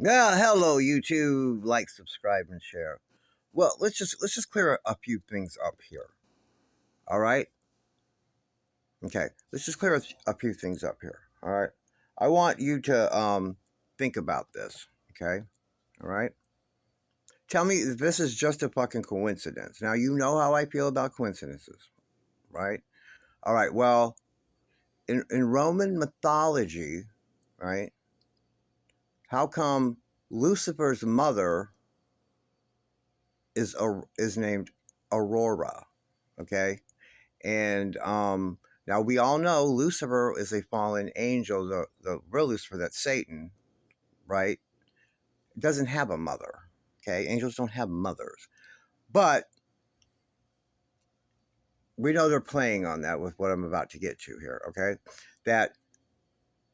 Yeah, hello YouTube. Like, subscribe, and share. Well, let's just clear a few things up here. All right. Okay. Let's just clear a few things up here. All right. I want you to think about this. Okay. All right. Tell me if this is just a fucking coincidence. Now you know how I feel about coincidences, right? All right. Well, in Roman mythology, right? How come Lucifer's mother is named Aurora? Okay. And now we all know Lucifer is a fallen angel. The real Lucifer, that's Satan, right? Doesn't have a mother. Okay. Angels don't have mothers. But we know they're playing on that with what I'm about to get to here. Okay. That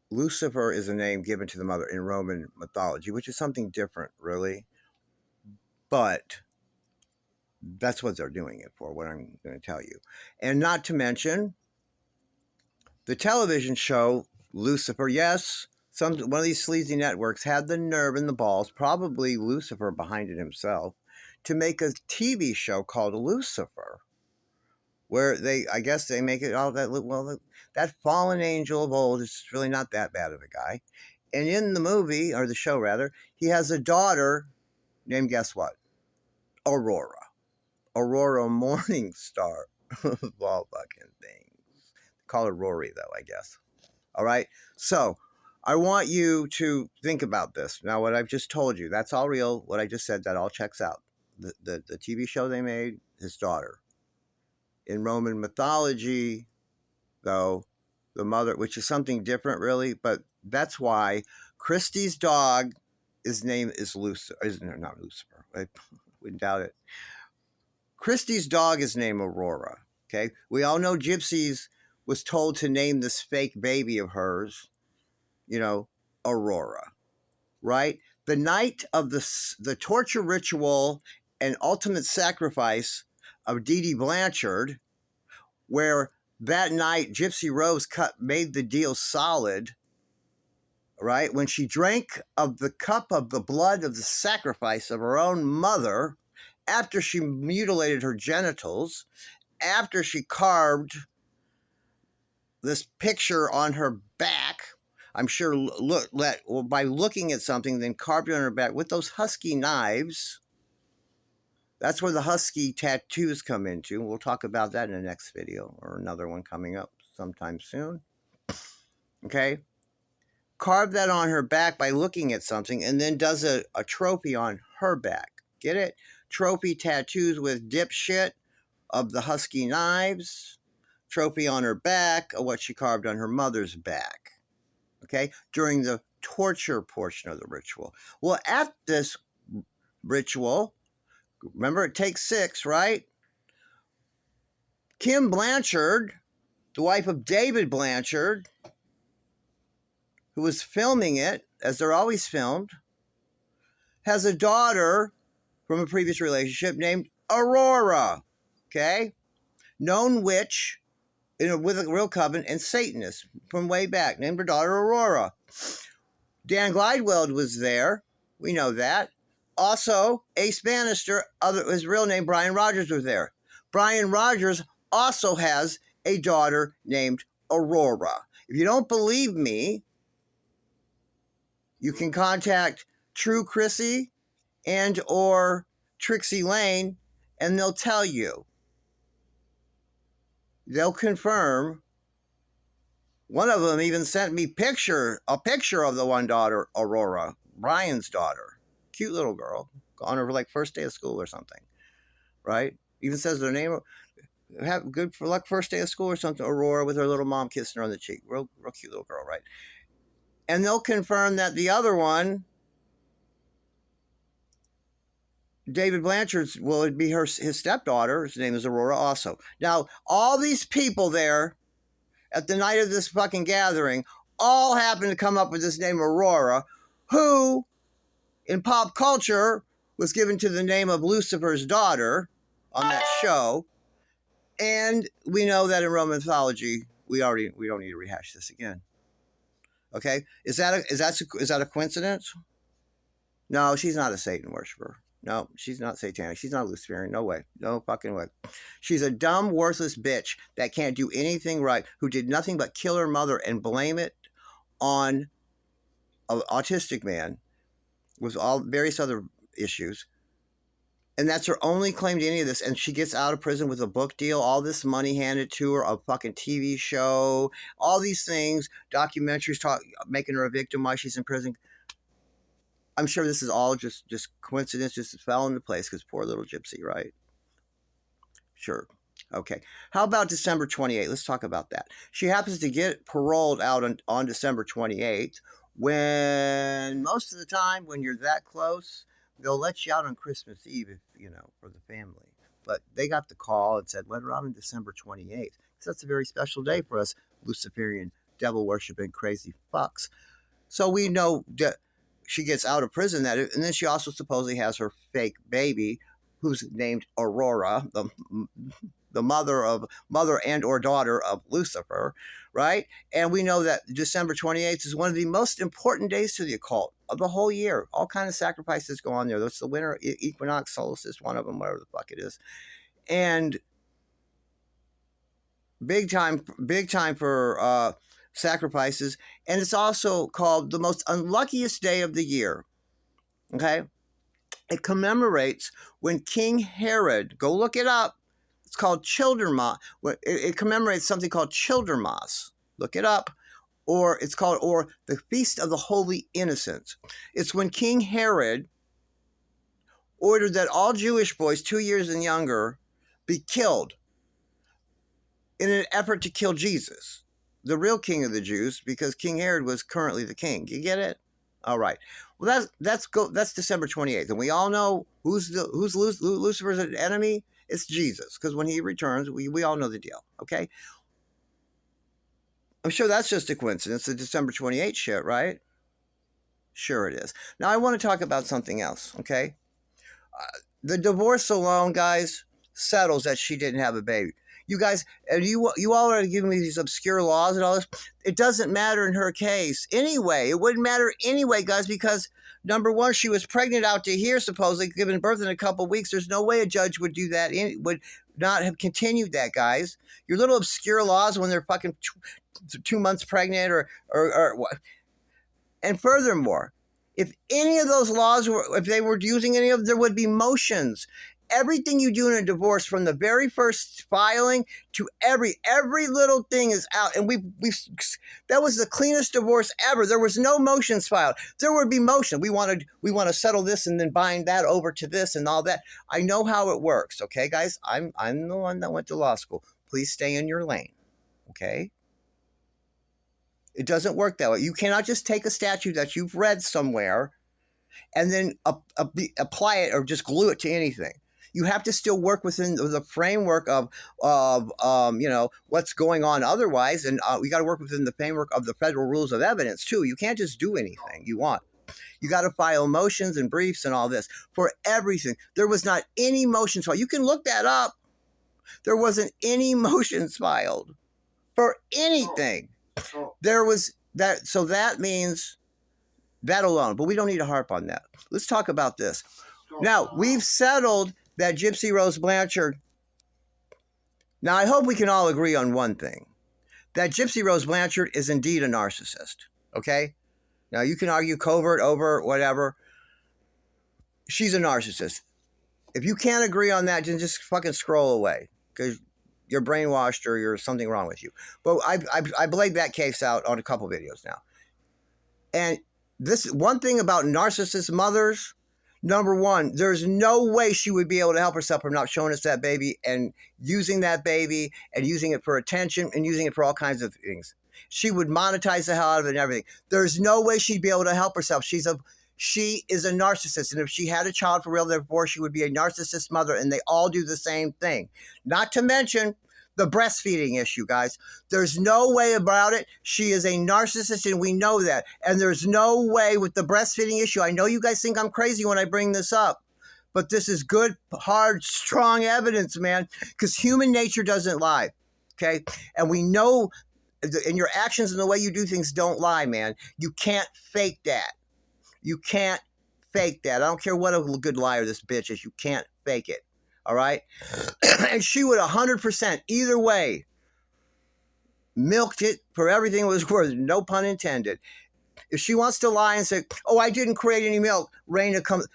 Lucifer is a name given to the mother in Roman mythology, which is something different, really. But that's what they're doing it for, what I'm going to tell you. And not to mention the television show Lucifer. Yes, one of these sleazy networks had the nerve and the balls, probably Lucifer behind it himself, to make a TV show called Lucifer, where I guess they make it all that, well, that fallen angel of old is really not that bad of a guy. And in the movie, or the show rather, he has a daughter named, guess what? Aurora. Aurora Morningstar of all fucking things. Call her Rory, though, I guess. All right. So I want you to think about this. Now, what I've just told you, that's all real. What I just said, that all checks out. The TV show they made, his daughter. In Roman mythology, though, the mother, which is something different, really, but that's why Christie's dog, his name is Lucifer. Not Lucifer. I wouldn't doubt it. Christie's dog is named Aurora. Okay. We all know Gypsy's was told to name this fake baby of hers, Aurora, right? The night of the torture ritual and ultimate sacrifice of Dee Dee Blanchard, where that night GYPSY Rose made the deal solid, right? When she drank of the cup of the blood of the sacrifice of her own mother, after she mutilated her genitals, after she carved this picture on her back, I'm sure by looking at something, then carved it on her back with those husky knives. That's where the husky tattoos come into. We'll talk about that in the next video, or another one coming up sometime soon. Okay? Carve that on her back by looking at something, and then does a trophy on her back. Get it? Trophy tattoos with dipshit of the husky knives. Trophy on her back of what she carved on her mother's back. Okay? During the torture portion of the ritual. Well, at this ritual, remember, it takes 6, right? Kim Blanchard, the wife of David Blanchard, who was filming it, as they're always filmed, has a daughter from a previous relationship named Aurora, okay? Known witch with a real coven and Satanist from way back, named her daughter Aurora. Dan Glidewell was there. We know that. Also, Ace Bannister, his real name, Brian Rogers, was there. Brian Rogers also has a daughter named Aurora. If you don't believe me, you can contact True Chrissy and or Trixie Lane, and they'll tell you. They'll confirm. One of them even sent me a picture of the one daughter, Aurora, Brian's daughter. Cute little girl. On her like first day of school or something. Right? Even says their name. Have good for luck first day of school or something. Aurora with her little mom kissing her on the cheek. Real cute little girl, right? And they'll confirm that the other one, David Blanchard's, well, it'd be his stepdaughter. His name is Aurora also. Now, all these people there at the night of this fucking gathering all happen to come up with this name Aurora, who in pop culture was given to the name of Lucifer's daughter on that show. And we know that in Roman mythology, we don't need to rehash this again. Okay? Is that a coincidence? No, she's not a Satan worshiper. No, she's not satanic. She's not Luciferian. No way. No fucking way. She's a dumb, worthless bitch that can't do anything right, who did nothing but kill her mother and blame it on an autistic man with all various other issues. And that's her only claim to any of this. And she gets out of prison with a book deal, all this money handed to her, a fucking TV show, all these things, documentaries making her a victim while she's in prison. I'm sure this is all just coincidence, just fell into place because poor little gypsy, right? Sure. Okay. How about December 28th? Let's talk about that. She happens to get paroled out on December 28th, when most of the time when you're that close, they'll let you out on Christmas Eve, if for the family. But they got the call and said, let her out on December 28th. Because that's a very special day for us Luciferian, devil worshiping, crazy fucks. So we know that she gets out of prison and then she also supposedly has her fake baby, who's named Aurora, the mother and or daughter of Lucifer, right? And we know that December 28th is one of the most important days to the occult of the whole year. All kinds of sacrifices go on there. That's the winter equinox, solstice, one of them, whatever the fuck it is. And big time for sacrifices. And it's also called the most unluckiest day of the year. Okay? It commemorates when King Herod, go look it up, it's called Childermas. It commemorates something called Childermas. Look it up. Or it's called, or the Feast of the Holy Innocents. It's when King Herod ordered that all Jewish boys 2 years and younger be killed in an effort to kill Jesus, the real king of the Jews, because King Herod was currently the king. You get it? All right. Well, that's December 28th, and we all know who's Lucifer's enemy. It's Jesus, because when he returns, we all know the deal. Okay. I'm sure that's just a coincidence. The December 28th shit, right? Sure it is. Now I want to talk about something else. Okay. The divorce alone, guys, settles that she didn't have a baby. You guys, and you all are giving me these obscure laws and all this. It doesn't matter in her case anyway. It wouldn't matter anyway, guys, because number one, she was pregnant out to here, supposedly giving birth in a couple of weeks. There's no way a judge would do that. Would not have continued that, guys. Your little obscure laws when they're fucking 2 months pregnant or what. And furthermore, if any of those laws if they were using any of them, there would be motions. Everything you do in a divorce, from the very first filing to every little thing is out. And that was the cleanest divorce ever. There was no motions filed. There would be motion. We want to settle this and then bind that over to this and all that. I know how it works. Okay, guys, I'm the one that went to law school. Please stay in your lane. Okay. It doesn't work that way. You cannot just take a statute that you've read somewhere and then apply it or just glue it to anything. You have to still work within the framework of what's going on otherwise, and we got to work within the framework of the federal rules of evidence too. You can't just do anything you want. You got to file motions and briefs and all this for everything. There was not any motions filed. You can look that up. There wasn't any motions filed for anything. There was that, so that means that alone. But we don't need to harp on that. Let's talk about this. Now, we've settled that GYPSY Rose Blanchard. Now, I hope we can all agree on one thing. That GYPSY Rose Blanchard is indeed a narcissist. Okay? Now, you can argue covert, overt, whatever. She's a narcissist. If you can't agree on that, then just fucking scroll away. Because you're brainwashed or there's something wrong with you. But I laid that case out on a couple videos now. And this one thing about narcissist mothers, number one, there's no way she would be able to help herself from not showing us that baby and using that baby and using it for attention and using it for all kinds of things. She would monetize the hell out of it and everything. There's no way she'd be able to help herself. She is a narcissist. And if she had a child for real, therefore, she would be a narcissist mother. And they all do the same thing. Not to mention the breastfeeding issue, guys. There's no way about it. She is a narcissist, and we know that. And there's no way with the breastfeeding issue. I know you guys think I'm crazy when I bring this up, but this is good, hard, strong evidence, man, because human nature doesn't lie, okay? And we know in your actions and the way you do things don't lie, man. You can't fake that. You can't fake that. I don't care what a good liar this bitch is. You can't fake it. All right? And she would 100% either way milked it for everything it was worth. No pun intended. If she wants to lie and say, oh, I didn't create any milk, Raina comes.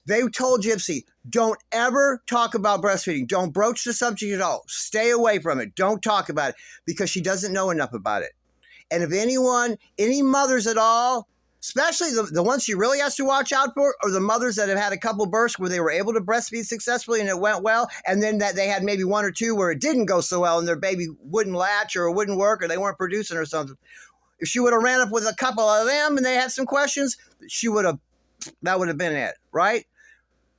They told Gypsy, don't ever talk about breastfeeding. Don't broach the subject at all. Stay away from it. Don't talk about it because she doesn't know enough about it. And if anyone, any mothers at all, especially the ones she really has to watch out for, are the mothers that have had a couple births where they were able to breastfeed successfully and it went well, and then that they had maybe one or two where it didn't go so well and their baby wouldn't latch or it wouldn't work or they weren't producing or something. If she would have ran up with a couple of them and they had some questions, that would have been it, right?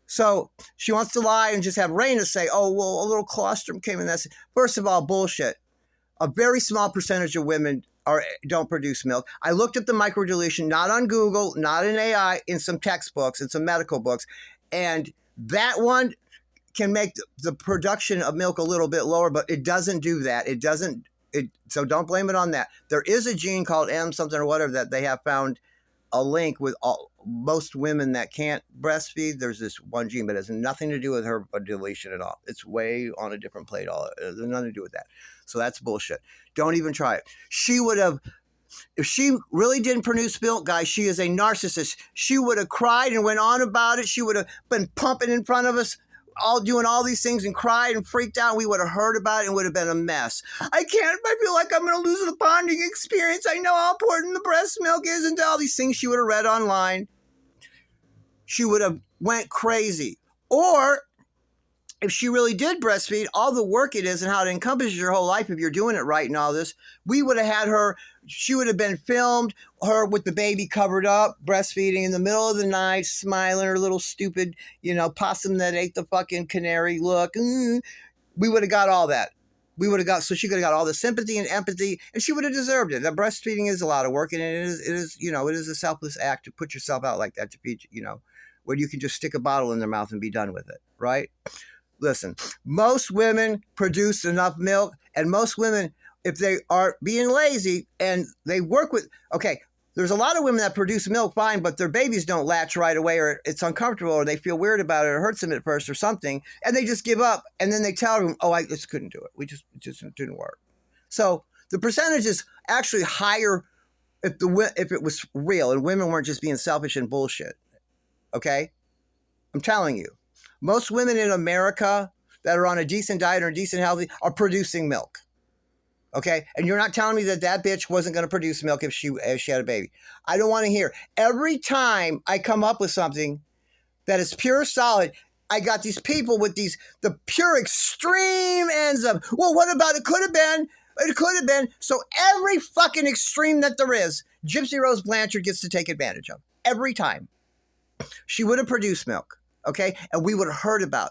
So she wants to lie and just have Raina say, oh, well, a little colostrum came in. That's first of all, bullshit. A very small percentage of women don't produce milk. I looked at the microdeletion, not on Google, not in AI, in some textbooks, in some medical books. And that one can make the production of milk a little bit lower, but it doesn't do that. So don't blame it on that. There is a gene called M something or whatever that they have found a link with most women that can't breastfeed. There's this one gene, but it has nothing to do with her deletion at all. It's way on a different plate. There's nothing to do with that. So that's bullshit. Don't even try it. She would have, if she really didn't produce milk, guys, she is a narcissist. She would have cried and went on about it. She would have been pumping in front of us, all doing all these things and cried and freaked out. We would have heard about it and would have been a mess. I feel like I'm going to lose the bonding experience. I know how important the breast milk is and all these things she would have read online. She would have went crazy. Or if she really did breastfeed, all the work it is and how it encompasses your whole life if you're doing it right and all this, we would have had her, she would have been filmed, her with the baby covered up, breastfeeding in the middle of the night, smiling, her little stupid, possum that ate the fucking canary look. We would have got all that. So she could have got all the sympathy and empathy, and she would have deserved it. That breastfeeding is a lot of work, and it is a selfless act to put yourself out like that to feed, where you can just stick a bottle in their mouth and be done with it, right? Listen, most women produce enough milk, and most women, if they are being lazy and they work with, okay, there's a lot of women that produce milk fine, but their babies don't latch right away, or it's uncomfortable, or they feel weird about it, or hurts them at first or something, and they just give up, and then they tell them, oh, I just couldn't do it. It just didn't work. So the percentage is actually higher if it was real and women weren't just being selfish and bullshit, okay? I'm telling you. Most women in America that are on a decent diet or decent healthy are producing milk. Okay? And you're not telling me that bitch wasn't going to produce milk if she had a baby. I don't want to hear. Every time I come up with something that is pure solid, I got these people with the pure extreme ends of, well, what about it could have been? It could have been. So every fucking extreme that there is, GYPSY Rose Blanchard gets to take advantage of. Every time. She would have produced milk. Okay, and we would have heard about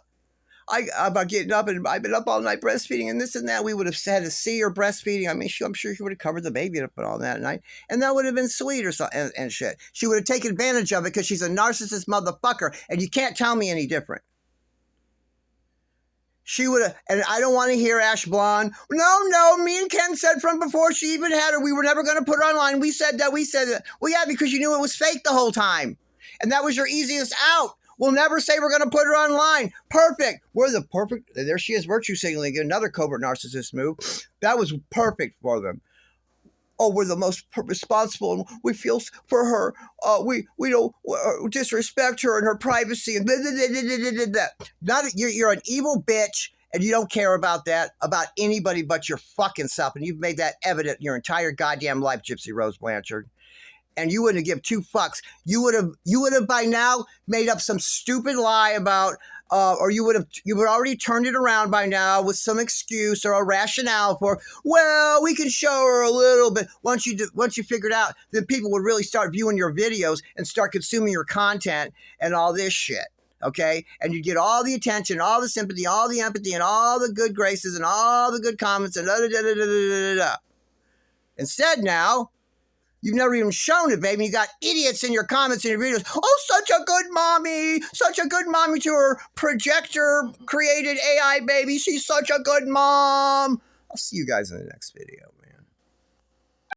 getting up, and I've been up all night breastfeeding and this and that. We would have had to see her breastfeeding. I mean, I'm sure she would have covered the baby up and all that night, and that would have been sweet or something and shit. She would have taken advantage of it because she's a narcissist motherfucker, and you can't tell me any different. She would have, and I don't want to hear Ash Blonde. No, me and Ken said from before she even had her, we were never going to put her online. We said that. Well, yeah, because you knew it was fake the whole time, and that was your easiest out. We'll never say we're going to put her online. Perfect. We're the perfect. There she is, virtue signaling. Another covert narcissist move. That was perfect for them. Oh, we're the most responsible, and we feel for her. We don't disrespect her and her privacy. And you're an evil bitch, and you don't care about anybody but your fucking self. And you've made that evident your entire goddamn life, GYPSY Rose Blanchard. And you wouldn't give two fucks. You would have by now made up some stupid lie about, or you would already turned it around by now with some excuse or a rationale for, well, we can show her a little bit. Once you figured out, then people would really start viewing your videos and start consuming your content and all this shit. Okay, and you get all the attention, all the sympathy, all the empathy, and all the good graces, and all the good comments, and da. Instead, now. You've never even shown it, baby. You got idiots in your comments and your videos. Oh, such a good mommy to her projector-created AI baby. She's such a good mom. I'll see you guys in the next video.